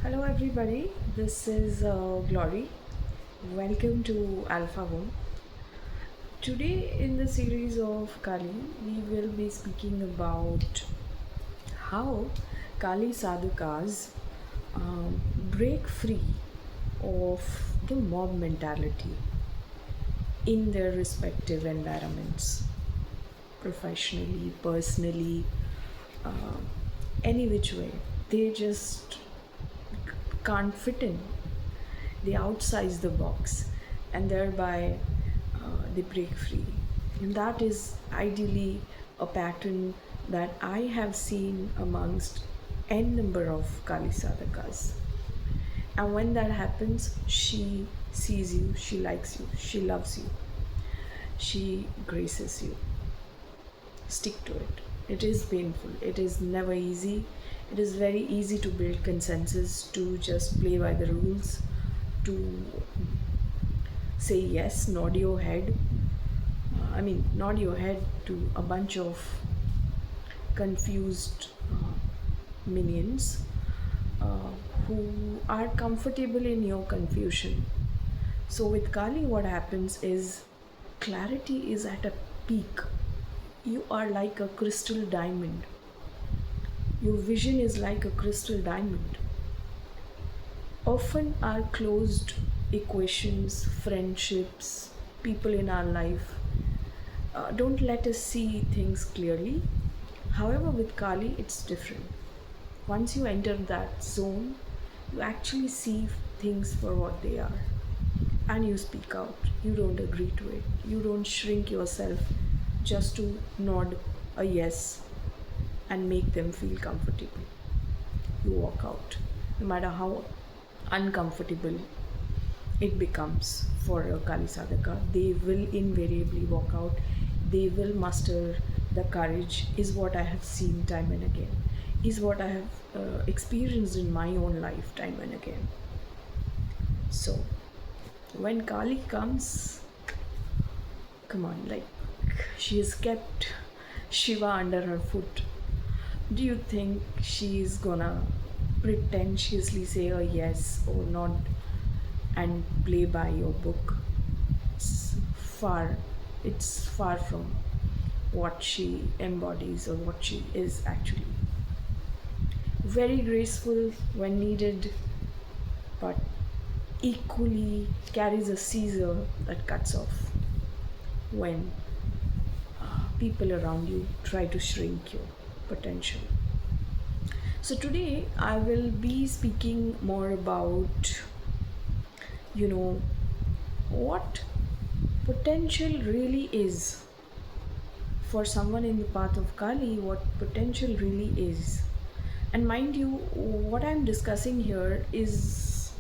Hello, everybody. This is Glory. Welcome to Alpha Home. Today, in the series of Kali, we will be speaking about how Kali sadhakas break free of the mob mentality in their respective environments, professionally, personally, uh, any which way. They just can't fit in. They outsize the box and thereby they break free. And that is ideally a pattern that I have seen amongst n number of Kali sadhakas. And when that happens, she sees you, she likes you, she loves you, she graces you. Stick to it. It is painful, it is never easy. It is very easy to build consensus, to just play by the rules, to say yes, nod your head. Nod your head to a bunch of confused minions uh, who are comfortable in your confusion. So, with Kali, what happens is clarity is at a peak. You are like a crystal diamond. Your vision is like a crystal diamond. Often, our closed equations, friendships, people in our life don't let us see things clearly. However, with Kali, it's different. Once you enter that zone, you actually see things for what they are and you speak out. You don't agree to it. You don't shrink yourself just to nod a yes and make them feel comfortable. You walk out, no matter how uncomfortable it becomes for a Kali Sadhaka. They will invariably walk out. They will muster the courage, is what I have seen time and again, is what I have experienced in my own life time and again. So, when Kali comes, come on, like she has kept Shiva under her foot. Do you think she's gonna pretentiously say a yes or not and play by your book? It's far, it's far from what she embodies or what she is actually. Very graceful when needed, but equally carries a scissor that cuts off when people around you try to shrink your potential. So today I will be speaking more about, what potential really is for someone in the path of Kali, what potential really is. And mind you, what I'm discussing here is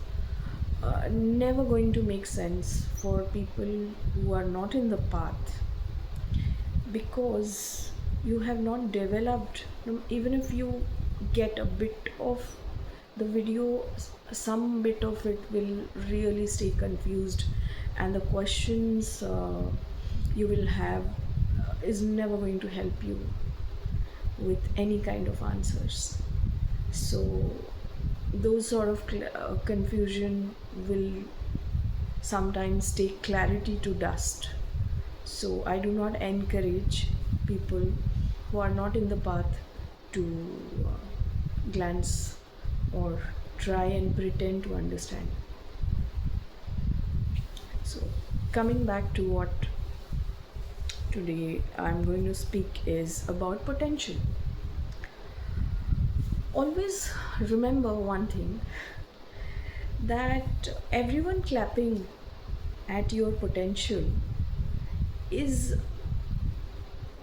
never going to make sense for people who are not in the path, because you have not developed, even if you get a bit of the video, some bit of it will really stay confused, and the questions you will have is never going to help you with any kind of answers. So those sort of confusion will sometimes take clarity to dust. So I do not encourage people who are not in the path to glance or try and pretend to understand. So coming back to what today I'm going to speak is about potential. Always remember one thing, that everyone clapping at your potential is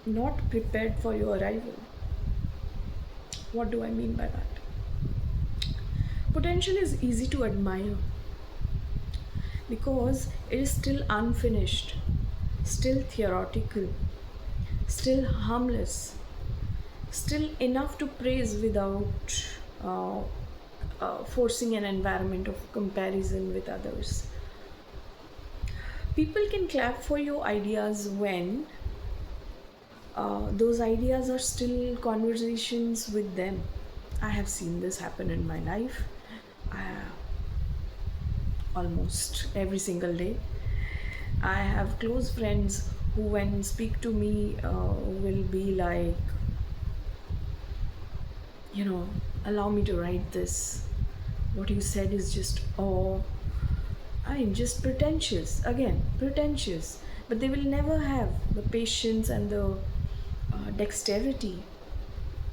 not prepared for your arrival. What do I mean by that? Potential is easy to admire because it is still unfinished, still theoretical, still harmless, still enough to praise without forcing an environment of comparison with others. People can clap for your ideas when those ideas are still conversations with them. I have seen this happen in my life. almost every single day. I have close friends who, when speak to me, will be like, you know, allow me to write this. What you said is just, oh, I mean, just pretentious. Again, pretentious. But they will never have the patience and the dexterity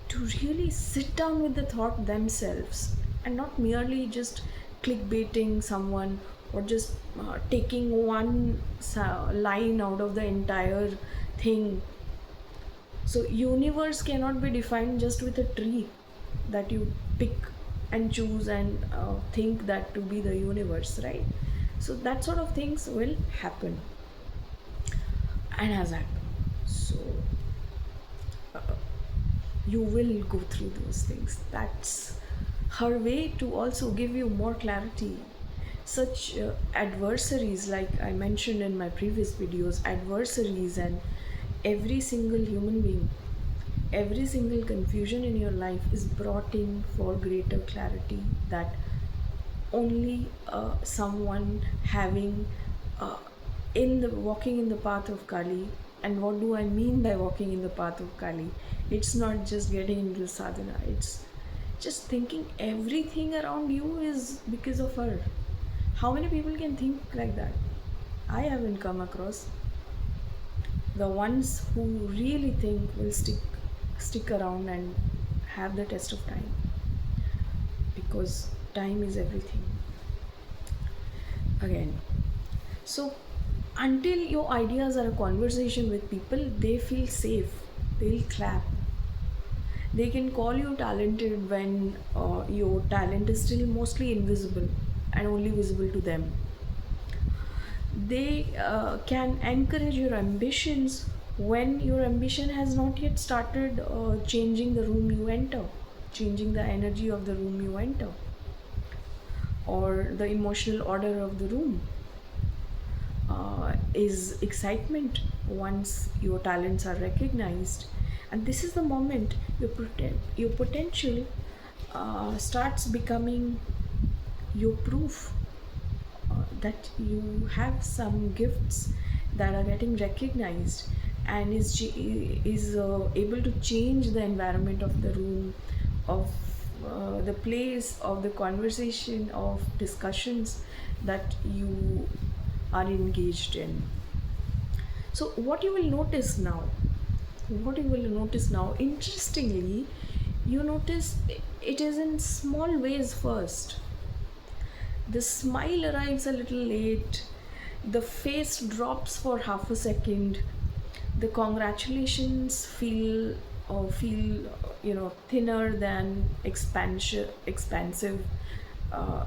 to really sit down with the thought themselves and not merely just clickbaiting someone or just taking one line out of the entire thing. So universe cannot be defined just with a tree that you pick and choose and think that to be the universe, right? So that sort of things will happen and has happened. So you will go through those things. That's her way to also give you more clarity. Such adversaries, like I mentioned in my previous videos, adversaries and every single human being, every single confusion in your life is brought in for greater clarity, that only someone having uh, in the walking in the path of Kali. And what do I mean by walking in the path of Kali? It's not just getting into sadhana, it's just thinking everything around you is because of her. How many people can think like that? I haven't come across. The ones who really think will stick around and have the test of time, because time is everything. Again, so until your ideas are a conversation with people, they feel safe, they'll clap. They can call you talented when your talent is still mostly invisible and only visible to them. They can encourage your ambitions when your ambition has not yet started changing the room you enter, changing the energy of the room you enter, or the emotional order of the room. Is excitement once your talents are recognized, and this is the moment your potential starts becoming your proof that you have some gifts that are getting recognized, and is able to change the environment of the room, of the place, of the conversation, of discussions that you are engaged in. So what you will notice now, interestingly, you notice it is in small ways first. The smile arrives a little late, the face drops for half a second, the congratulations feel thinner than expansive,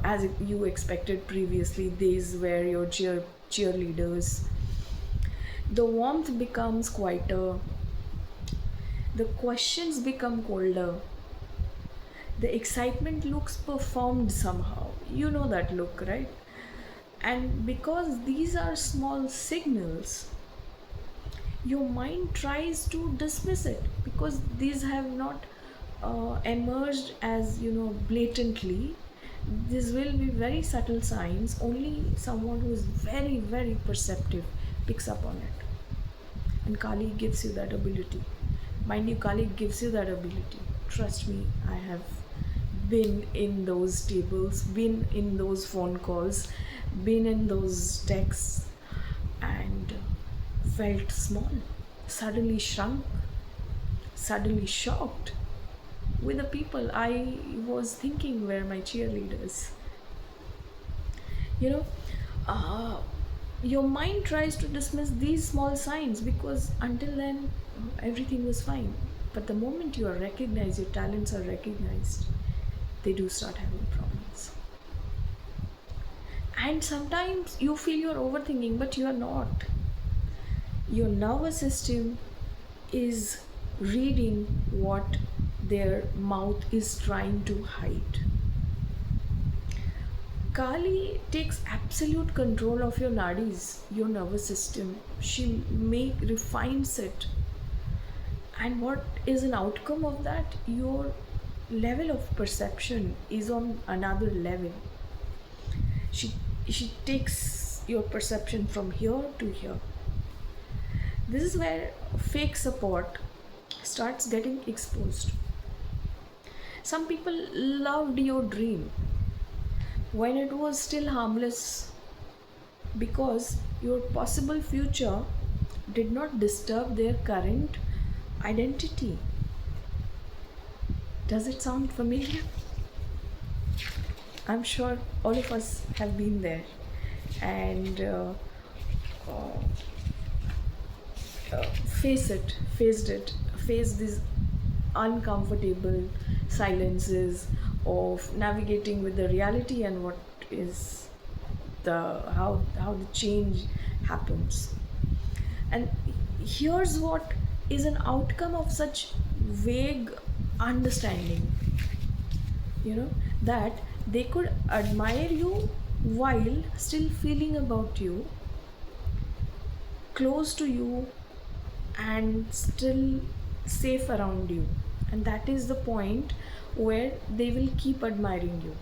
as you expected previously. These were your cheerleaders. The warmth becomes quieter, the questions become colder, the excitement looks performed somehow. You know that look, right? And because these are small signals, your mind tries to dismiss it because these have not emerged as blatantly. These will be very subtle signs. Only someone who is very, very perceptive picks up on it. And Kali gives you that ability. Mind you, Kali gives you that ability. Trust me, I have been in those tables, been in those phone calls, been in those texts, and felt small, suddenly shrunk, suddenly shocked with the people I was thinking were my cheerleaders. You know, uh, your mind tries to dismiss these small signs because until then everything was fine. But the moment you are recognized, your talents are recognized, they do start having problems. And sometimes you feel you're overthinking, but you are not. Your nervous system is reading what their mouth is trying to hide. Kali takes absolute control of your nadis, your nervous system. She refines it. And what is an outcome of that? Your level of perception is on another level. She takes your perception from here to here. This is where fake support starts getting exposed. Some people loved your dream when it was still harmless because your possible future did not disturb their current identity. Does it sound familiar? I'm sure all of us have been there, and uh, faced it, faced these uncomfortable silences of navigating with the reality and what is the how the change happens. And here's what is an outcome of such vague understanding, that they could admire you while still feeling about you, close to you, and still safe around you. And that is the point where they will keep admiring you.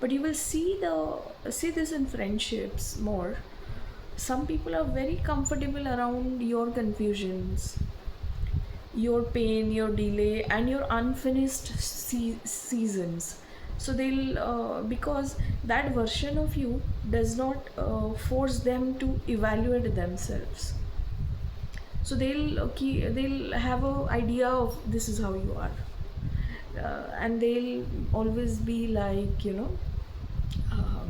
But you will see this in friendships more. Some people are very comfortable around your confusions, your pain, your delay, and your unfinished seasons. So they'll because that version of you does not force them to evaluate themselves. So they'll have a idea of this is how you are, and they'll always be like, uh,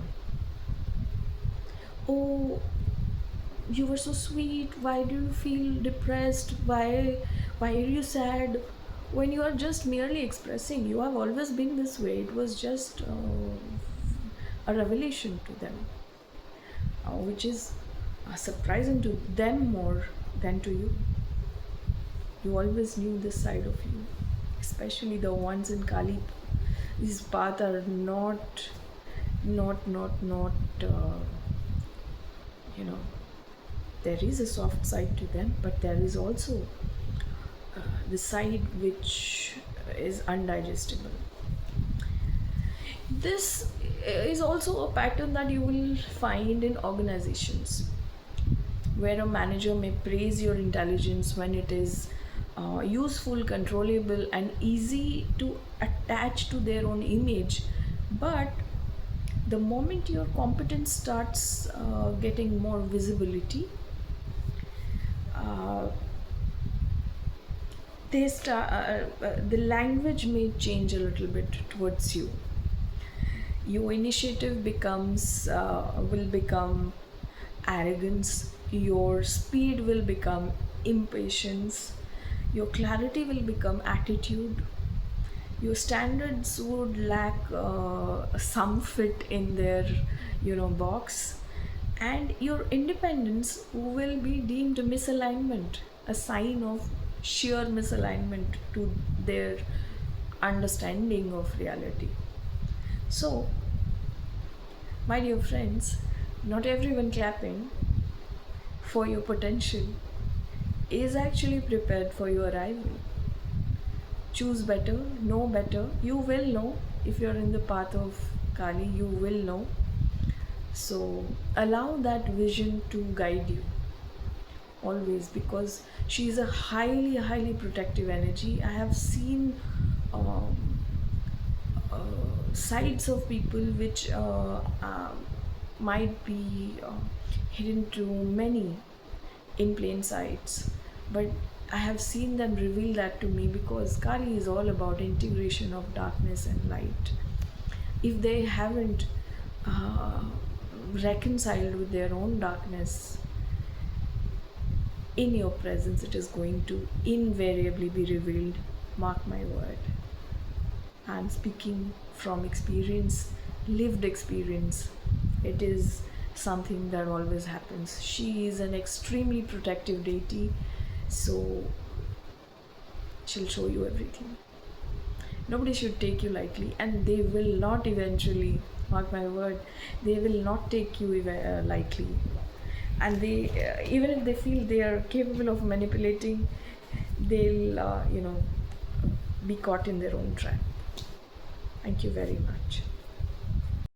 oh, you were so sweet, why do you feel depressed, why are you sad, when you are just merely expressing you have always been this way. It was just a revelation to them, which is surprising to them more than to you. You always knew this side of you, especially the ones in Kali. These paths are not you know there is a soft side to them, but there is also the side which is undigestible. This is also a pattern that you will find in organizations where a manager may praise your intelligence when it is useful, controllable, and easy to attach to their own image. But the moment your competence starts getting more visibility, uh, the language may change a little bit towards you. Your initiative will become arrogance, your speed will become impatience, your clarity will become attitude, your standards would lack some fit in their box, and your independence will be deemed misalignment, a sign of sheer misalignment to their understanding of reality. So, my dear friends, not everyone clapping for your potential is actually prepared for your arrival. Choose better, know better. You will know if you're in the path of Kali, you will know. So, allow that vision to guide you always, because she is a highly protective energy. I have seen um, sides of people which might be hidden to many in plain sights, but I have seen them reveal that to me, because Kali is all about integration of darkness and light. If they haven't uh, reconciled with their own darkness, in your presence it is going to invariably be revealed. Mark my word. I'm speaking from experience, lived experience. It is something that always happens. She is an extremely protective deity, so she'll show you everything. Nobody should take you lightly, and they will not eventually, mark my word, they will not take you lightly. And they, even if they feel they are capable of manipulating, they'll, be caught in their own trap. Thank you very much.